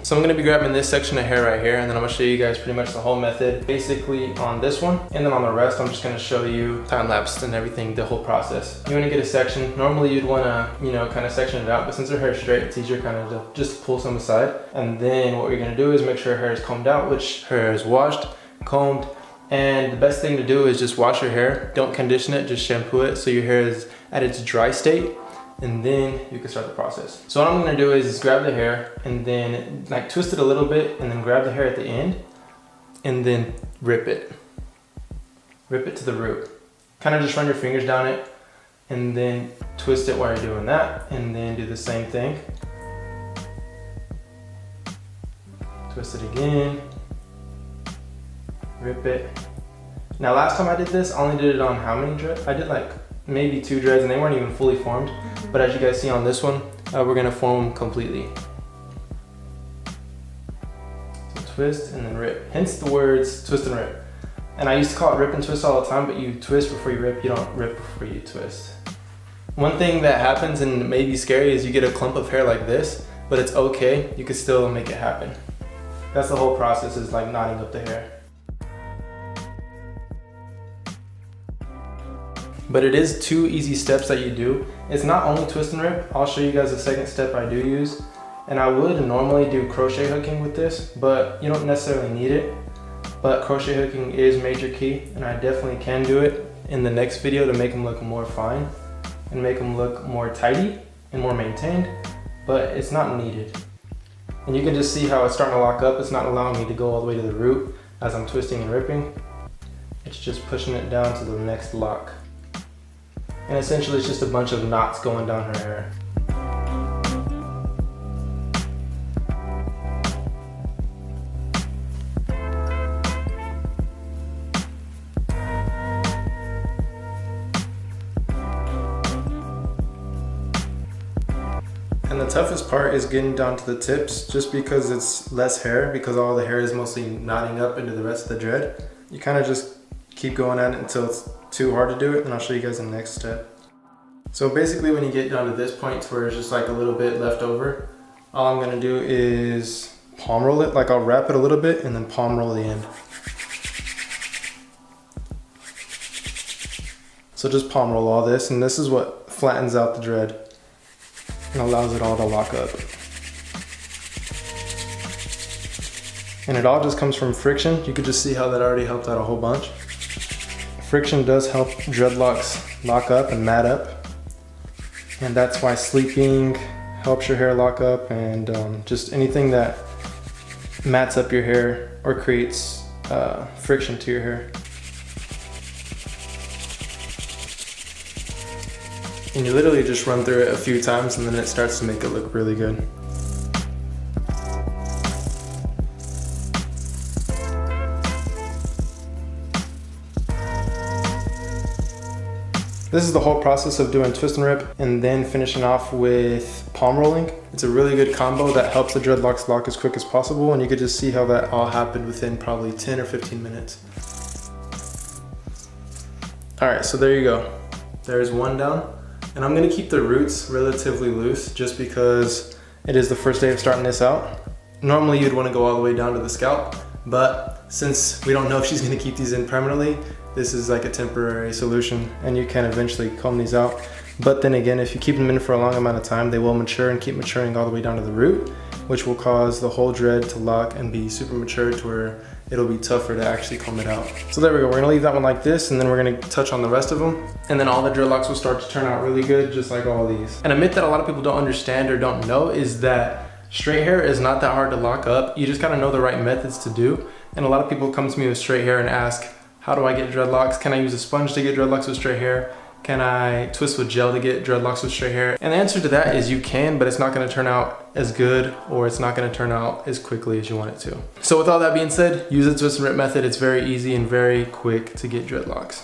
So I'm gonna be grabbing this section of hair right here, and then I'm gonna show you guys pretty much the whole method, basically on this one. And then on the rest, I'm just gonna show you time-lapsed and everything, the whole process. You wanna get a section. Normally you'd wanna, kind of section it out, but since her hair is straight, it's easier kind of to just pull some aside. And then what you're gonna do is make sure her hair is combed out, which her hair is washed, combed, and the best thing to do is just wash your hair. Don't condition it, just shampoo it so your hair is at its dry state, and then you can start the process. So what I'm gonna do is grab the hair and then like twist it a little bit, and then grab the hair at the end and then rip it. Rip it to the root. Kind of just run your fingers down it and then twist it while you're doing that, and then do the same thing. Twist it again. Rip it. Now last time I did this, I only did it on how many dreads? I did like maybe 2 dreads and they weren't even fully formed. But as you guys see on this one, we're gonna form them completely. So twist and then rip. Hence the words twist and rip. And I used to call it rip and twist all the time, but you twist before you rip, you don't rip before you twist. One thing that happens and may be scary is you get a clump of hair like this, but it's okay, you can still make it happen. That's the whole process, is like knotting up the hair. But it is 2 easy steps that you do. It's not only twist and rip. I'll show you guys the second step I do use. And I would normally do crochet hooking with this, but you don't necessarily need it. But crochet hooking is major key, and I definitely can do it in the next video to make them look more fine and make them look more tidy and more maintained, but it's not needed. And you can just see how it's starting to lock up. It's not allowing me to go all the way to the root as I'm twisting and ripping. It's just pushing it down to the next lock. And essentially it's just a bunch of knots going down her hair. And the toughest part is getting down to the tips, just because it's less hair, because all the hair is mostly knotting up into the rest of the dread. You kind of just keep going at it until it's too hard to do it, and I'll show you guys the next step. So basically when you get down to this point to where it's just like a little bit left over, all I'm gonna do is palm roll it. Like I'll wrap it a little bit and then palm roll the end. So just palm roll all this, and this is what flattens out the dread and allows it all to lock up. And it all just comes from friction. You could just see how that already helped out a whole bunch. Friction does help dreadlocks lock up and mat up. And that's why sleeping helps your hair lock up, and just anything that mats up your hair or creates friction to your hair. And you literally just run through it a few times and then it starts to make it look really good. This is the whole process of doing twist and rip and then finishing off with palm rolling. It's a really good combo that helps the dreadlocks lock as quick as possible, and you could just see how that all happened within probably 10 or 15 minutes. All right, so there you go. There's one down. And I'm gonna keep the roots relatively loose just because it is the first day of starting this out. Normally you'd wanna go all the way down to the scalp, but since we don't know if she's gonna keep these in permanently, this is like a temporary solution, and you can eventually comb these out. But then again, if you keep them in for a long amount of time, they will mature and keep maturing all the way down to the root, which will cause the whole dread to lock and be super mature to where it'll be tougher to actually comb it out. So there we go, we're gonna leave that one like this, and then we're gonna touch on the rest of them. And then all the dreadlocks will start to turn out really good, just like all these. And a myth that a lot of people don't understand or don't know is that straight hair is not that hard to lock up. You just gotta know the right methods to do. And a lot of people come to me with straight hair and ask, how do I get dreadlocks? Can I use a sponge to get dreadlocks with straight hair? Can I twist with gel to get dreadlocks with straight hair? And the answer to that is you can, but it's not gonna turn out as good, or it's not gonna turn out as quickly as you want it to. So with all that being said, use the twist and rip method. It's very easy and very quick to get dreadlocks.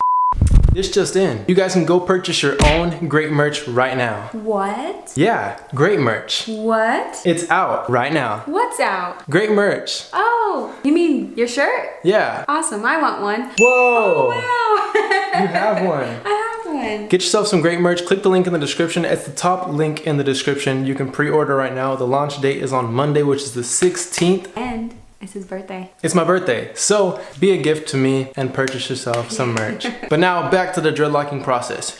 This just in. You guys can go purchase your own great merch right now. What? Yeah, great merch. What? It's out right now. What's out? Great merch. Oh, you mean your shirt? Yeah. Awesome, I want one. Whoa. Oh, wow. You have one. I have one. one. Get yourself some great merch. Click the link in the description. It's the top link in the description. You can pre-order right now. The launch date is on Monday, which is the 16th. And it's his birthday. It's my birthday, so be a gift to me and purchase yourself some merch. But now back to the dreadlocking process.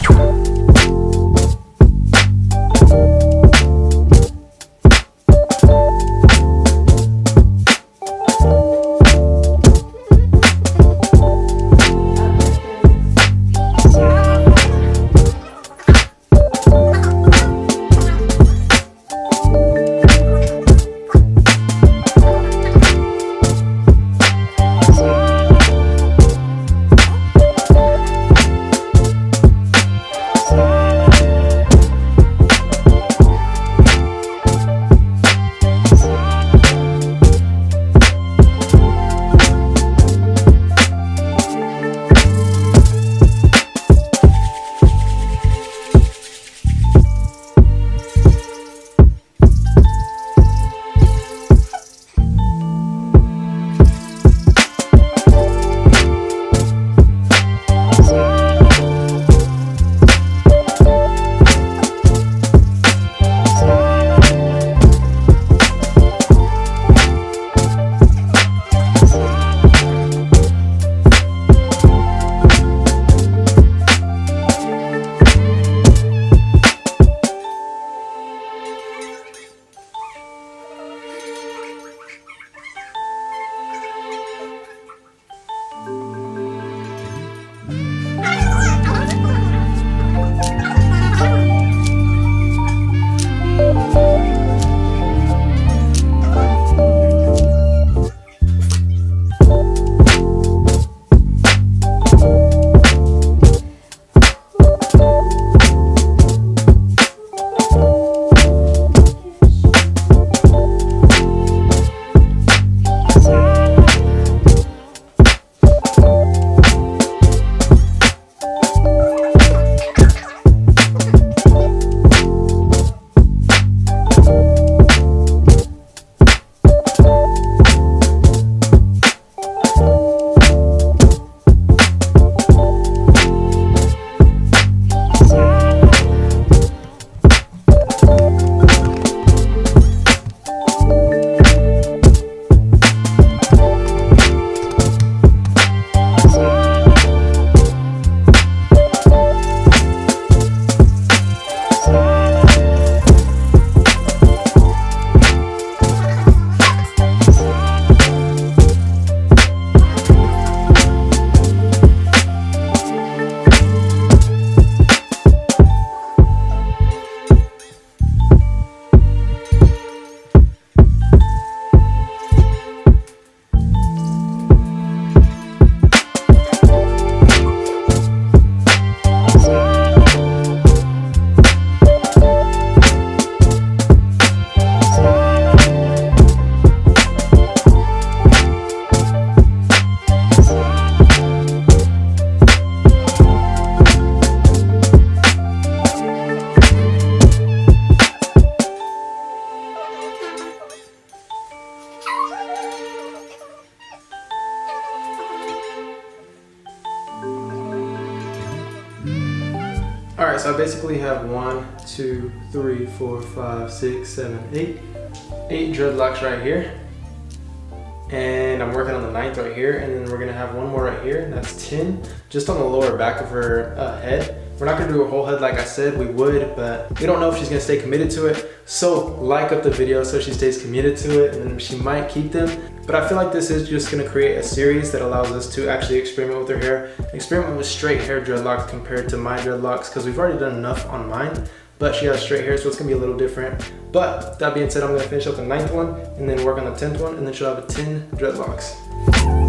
All right, so I basically have 1, 2, 3, 4, 5, 6, 7, 8 dreadlocks right here. And I'm working on the 9th right here, and then we're gonna have one more right here, and that's 10, just on the lower back of her head. We're not gonna do a whole head like I said we would, but we don't know if she's gonna stay committed to it. So like up the video so she stays committed to it, and then she might keep them. But I feel like this is just gonna create a series that allows us to actually experiment with her hair, experiment with straight hair dreadlocks compared to my dreadlocks, because we've already done enough on mine, but she has straight hair, so it's gonna be a little different. But that being said, I'm gonna finish up the 9th one and then work on the 10th one, and then she'll have a 10 dreadlocks.